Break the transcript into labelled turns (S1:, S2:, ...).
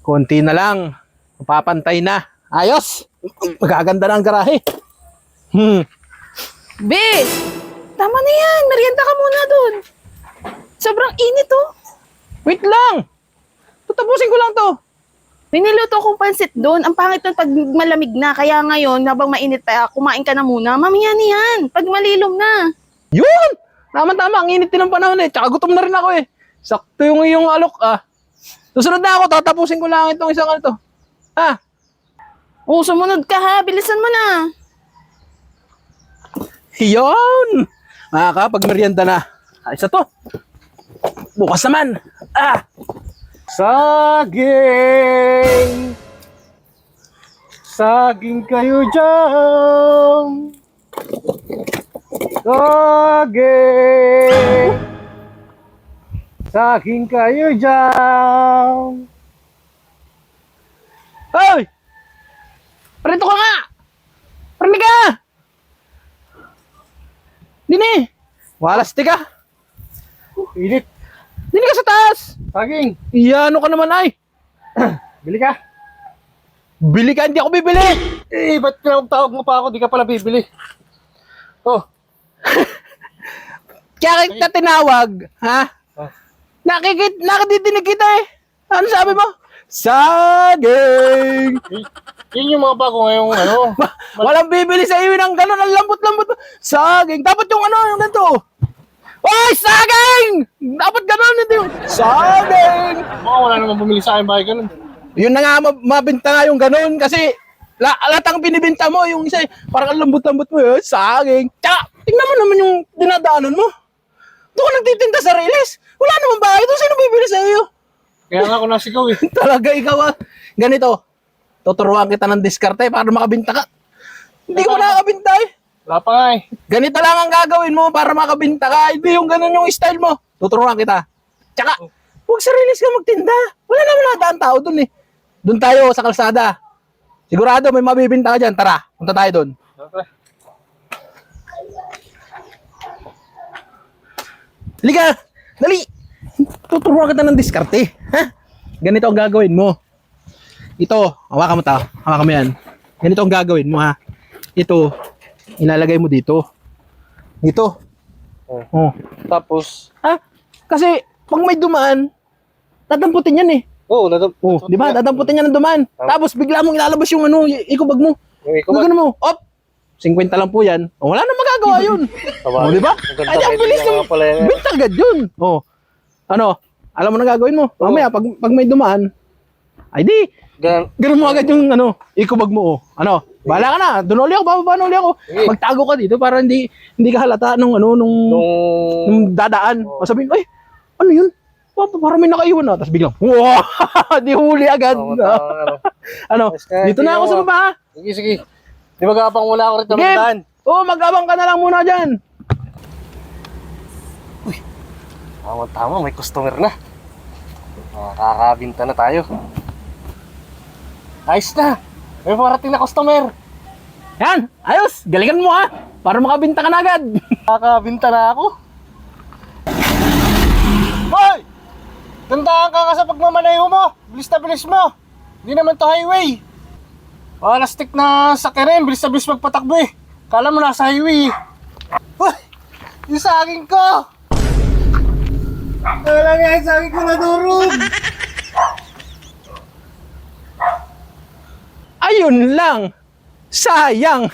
S1: Konti na lang. Mapapantay na. Ayos! Magaganda na ang garahe.
S2: Be! Tama na yan. Merienda ka muna dun. Sobrang init oh.
S1: Wait lang! Tatapusin ko lang to.
S2: Biniluto kong pansit doon. Ang pangit nun pag malamig na. Kaya ngayon, habang mainit pa, kumain ka na muna. Mamaya na yan. Pag malilom na.
S1: Yun! Tama-tama, ang init din ng panahon eh. Tsaka gutom na rin ako eh. Sakto yung iyong alok ah. Susunod na ako, tatapusin ko lang itong isang ito. Ah,
S2: Oh, sumunod ka ha. Bilisan mo na.
S1: yun! Makakapag-merienda na. Isa to. Bukas naman. Ah! Saging! Saging kayo dyan! Saging! Saging kayo dyan! Hoy! Parito ka nga! Parinig ka! Dini! Walas ka! Init! Dini ka sa taas! Saging! Iyano ka naman ay! Bili ka! Bili ka! Hindi ako bibili! Eh, ba't pinagtawag mo pa ako? Di ka pala bibili. Oh. Kaya kita tinawag, ha? Nakadidinig kita eh. Ano sabi mo? Saging!
S3: Yun yung mga bago ngayong ano.
S1: Walang bibili sa iyo ng gano'n. Ang lambot-lambot. Saging. Dapat yung ano, yung ganito. Oy, saging! Dapat gano'n. Hindi yung saging!
S3: Baka wala naman bumili sa akin bahay ganun.
S1: Yun na nga, mabinta nga yung gano'n. Kasi lahat ang binibinta mo. Yung isa, parang ang lambot-lambot mo yun. Saging. Tsaka, tingnan mo naman yung dinadaanan mo. Doon ka nagtitinda sa Riles. Wala naman bahay doon. Sino bibili sa iyo?
S3: Kaya nga ako nasigaw eh.
S1: Talaga ikaw ah. Ganito. Tuturuan kita ng diskarte para makabinta ka. Hindi ka mo nakakabinta eh.
S3: Wala pa nga eh.
S1: Ganito lang ang gagawin mo para makabinta ka. Hindi yung ganun yung style mo. Tuturuan kita. Tsaka, huwag sa Riles ka magtinda. Wala naman nadaan tao dun eh. Dun tayo sa kalsada. Sigurado may mabibinta ka dyan. Tara, punta tayo dun.
S3: Okay.
S1: Halika! Dali! Tuturuan kita ng diskarte. Ha? Ganito ang gagawin mo. Ito, hawakan mo ta. Hawakan mo yan. Ganito ang gagawin mo ha. Ito, ilalagay mo dito. Dito. Oh.
S3: Tapos,
S1: Ha? Kasi, pag may dumaan, dadamputin yan eh.
S3: oh,
S1: Di ba? Dadamputin yan ng dumaan. Tapos, bigla mong ilalabas yung ano, ikubag mo.
S3: yung ikaw ba?
S1: Gagano mo. Op! 50 lang po yan. Oh, wala na magagawa yun. Oh, di ba? Ay, ang bilis ng binta agad yun. Oh. Ano? Alam mo na gagawin mo. Mamaya, pag may dumaan, ay di, ganun mo agad yung ano, ikubag mo. Oh. Ano? Bahala ka na. Doon uli ako, bababa na uli ako.
S3: Sige.
S1: Magtago ka dito para hindi ka halata nung ano, nung dadaan. O sabihin, ay, ano yun? Oh, parang may nakaiwan na. Tapos biglang, wow! Di huli agad. Ano? Dito na ako sa baba. Ha?
S3: Sige, sige. Di magapang muna ako rito
S1: Sige.
S3: magdaan.
S1: Oo, mag-abang ka na lang muna dyan.
S3: Tama, may customer na. Makakabinta na tayo. Ayos na. May parating na customer.
S1: Yan, ayos. Galingan mo ha. Para makabinta ka na agad.
S3: Makakabinta na ako. Hoy! Tandaan ka nga sa pagmamaneho mo. Bilis na bilis mo. Hindi naman to highway. Plastic na sakyan, bilis na bilis magpatakbo eh. Kala mo nasa highway eh. Hoy! Yung saging ko! Wala nga yung saging ko nadurog!
S1: Ayun lang. Sayang.